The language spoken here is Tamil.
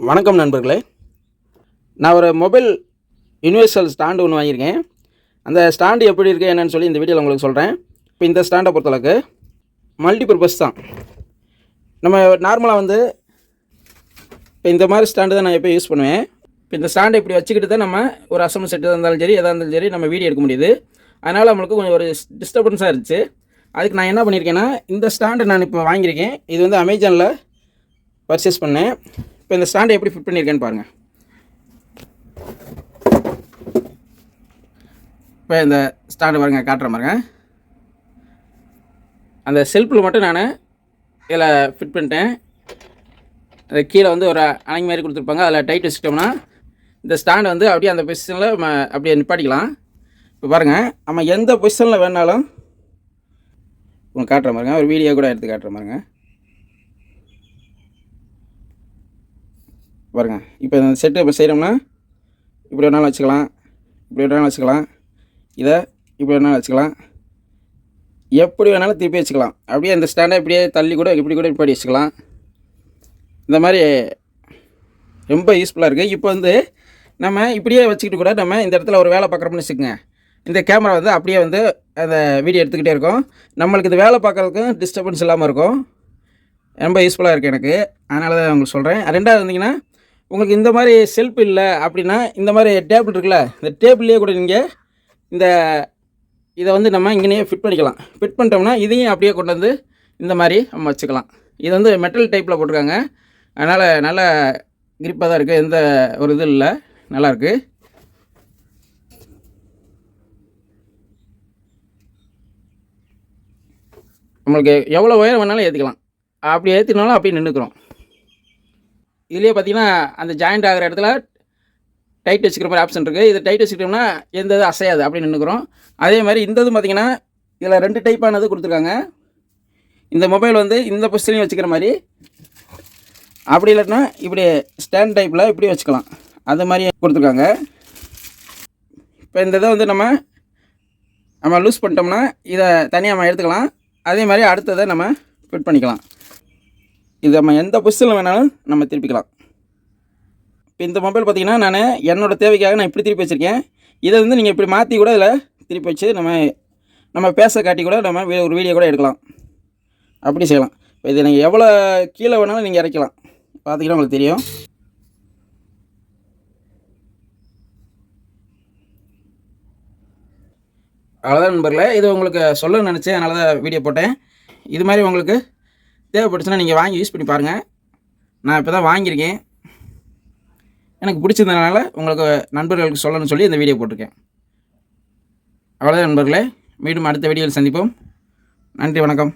வணக்கம் நண்பர்களே. நான் ஒரு மொபைல் யுனிவர்சல் ஸ்டாண்டு ஒன்று வாங்கியிருக்கேன். அந்த ஸ்டாண்டு எப்படி இருக்குது என்னன்னு சொல்லி இந்த வீடியோவில் உங்களுக்கு சொல்கிறேன். இப்போ இந்த ஸ்டாண்டை பொறுத்தளவுக்கு மல்டிபர்பஸ் தான். நம்ம நார்மலாக இப்போ இந்த மாதிரி ஸ்டாண்டு தான் நான் எப்போ யூஸ் பண்ணுவேன். இப்போ இந்த ஸ்டாண்டை இப்படி வச்சுக்கிட்டு தான் நம்ம ஒரு அசம்பிள் செட்டு இருந்தாலும் சரி எதாக இருந்தாலும் சரி நம்ம வீடியோ எடுக்க முடியுது. அதனால் நம்மளுக்கு கொஞ்சம் ஒரு டிஸ்டர்பன்ஸாக இருந்துச்சு. அதுக்கு நான் என்ன பண்ணியிருக்கேன்னா, இந்த ஸ்டாண்டை நான் இப்போ வாங்கியிருக்கேன். இது அமேசானில் பர்ச்சேஸ் பண்ணேன். இப்போ இந்த ஸ்டாண்டை எப்படி ஃபிட் பண்ணியிருக்கேன்னு பாருங்கள். இப்போ இந்த ஸ்டாண்டு பாருங்கள், காட்டுற பாருங்க. அந்த செல்ஃபில் மட்டும் நான் இதில் ஃபிட் பண்ணிட்டேன். அது கீழே ஒரு அணை மாதிரி கொடுத்துருப்பாங்க. அதில் டைட் வச்சுட்டோம்னா இந்த ஸ்டாண்டு அப்படியே அந்த பொசிஷனில் அப்படியே நிப்பாட்டிக்கலாம். இப்போ பாருங்கள், நம்ம எந்த பொசிஷனில் வேணாலும் உங்களுக்கு காட்டுற பாருங்க. ஒரு வீடியோ கூட எடுத்து காட்டுற பாருங்க. பாருங்கள், இப்போ இந்த செட்டு இப்போ செய்கிறோம்னா இப்படி வேணாலும் வச்சுக்கலாம், இப்படி வேணாலும் வச்சுக்கலாம், இதை இப்படி வேணாலும் வச்சுக்கலாம், எப்படி வேணாலும் திருப்பி வச்சுக்கலாம். அப்படியே இந்த ஸ்டாண்டை இப்படியே தள்ளி கூட இப்படி கூட இப்படி வச்சுக்கலாம். இந்த மாதிரி ரொம்ப யூஸ்ஃபுல்லாக இருக்குது. இப்போ நம்ம இப்படியே வச்சுக்கிட்டு கூட நம்ம இந்த இடத்துல ஒரு வேலை பார்க்குறோம்னு வச்சுக்கோங்க. இந்த கேமரா அப்படியே அந்த வீடியோ எடுத்துக்கிட்டே இருக்கும். நம்மளுக்கு இந்த வேலை பார்க்குறதுக்கும் டிஸ்டர்பன்ஸ் இல்லாமல் இருக்கும். ரொம்ப யூஸ்ஃபுல்லாக இருக்குது எனக்கு. அதனால தான் உங்களுக்கு சொல்கிறேன். ரெண்டாவது வந்தீங்கன்னா, உங்களுக்கு இந்த மாதிரி செல்ஃப் இல்லை அப்படின்னா இந்த மாதிரி டேபிள் இருக்குல்ல, இந்த டேபிள்லேயே கூட நீங்கள் இதை நம்ம இங்கேயே ஃபிட் பண்ணிக்கலாம். ஃபிட் பண்ணிட்டோம்னா இதையும் அப்படியே கொண்டு இந்த மாதிரி நம்ம வச்சுக்கலாம். இது மெட்டல் டைப்பில் போட்டிருக்காங்க. அதனால் நல்ல கிரிப்பாக தான் இருக்குது. எந்த ஒரு இது இல்லை, நல்லாயிருக்கு. நம்மளுக்கு எவ்வளோ உயரம் வேணாலும் ஏற்றிக்கலாம். அப்படி ஏற்றினாலும் அப்படியே நின்றுக்கிறோம். இதுலேயே பார்த்தீங்கன்னா அந்த ஜாயிண்ட் ஆகிற இடத்துல டைட் வச்சுக்கிற மாதிரி ஆப்ஷன் இருக்குது. இதை டைட் வச்சுக்கிட்டோம்னா எந்த இது அசையாது, அப்படி நின்றுக்கிறோம். அதே மாதிரி இந்த இது பார்த்திங்கன்னா இதில் 2 டைப்பானது கொடுத்துருக்காங்க. இந்த மொபைல் இந்த பொசிஷனையும் வச்சுக்கிற மாதிரி, அப்படி இல்லைன்னா இப்படி ஸ்டாண்ட் டைப்பில் இப்படி வச்சுக்கலாம். அது மாதிரி கொடுத்துருக்காங்க. இப்போ இந்த இதை நம்ம லூஸ் பண்ணிட்டோம்னா இதை தனியாக நம்ம எடுத்துக்கலாம். அதே மாதிரி அடுத்ததை நம்ம ஃபிட் பண்ணிக்கலாம். இது நம்ம எந்த பொசிஷனில் வேணாலும் நம்ம திருப்பிக்கலாம். இப்போ இந்த மொபைல் பார்த்திங்கன்னா நான் என்னோடய தேவைக்காக நான் இப்படி திருப்பி வச்சுருக்கேன். இதை நீங்கள் இப்படி மாற்றி கூட இதில் திருப்பி வச்சு நம்ம பேச காட்டி கூட நம்ம ஒரு வீடியோ கூட எடுக்கலாம். அப்படி செய்யலாம். இப்போ இதை நீங்கள் எவ்வளோ கீழே வேணாலும் நீங்கள் இறக்கலாம். பார்த்திங்கன்னா உங்களுக்கு தெரியும். அவ்வளோதான் நண்பர்களே, இது உங்களுக்கு சொல்ல நினச்சேன், அதனால தான் வீடியோ போட்டேன். இது மாதிரி உங்களுக்கு தேவைப்பட்டுச்சுன்னா நீங்கள் வாங்கி யூஸ் பண்ணி பாருங்கள். நான் இப்போ தான் வாங்கியிருக்கேன். எனக்கு பிடிச்சிருந்ததுனால உங்களுக்கு நண்பர்களுக்கு சொல்லணும்னு சொல்லி இந்த வீடியோ போட்டிருக்கேன். அவ்வளோதான் நண்பர்களே, மீண்டும் அடுத்த வீடியோவில் சந்திப்போம். நன்றி, வணக்கம்.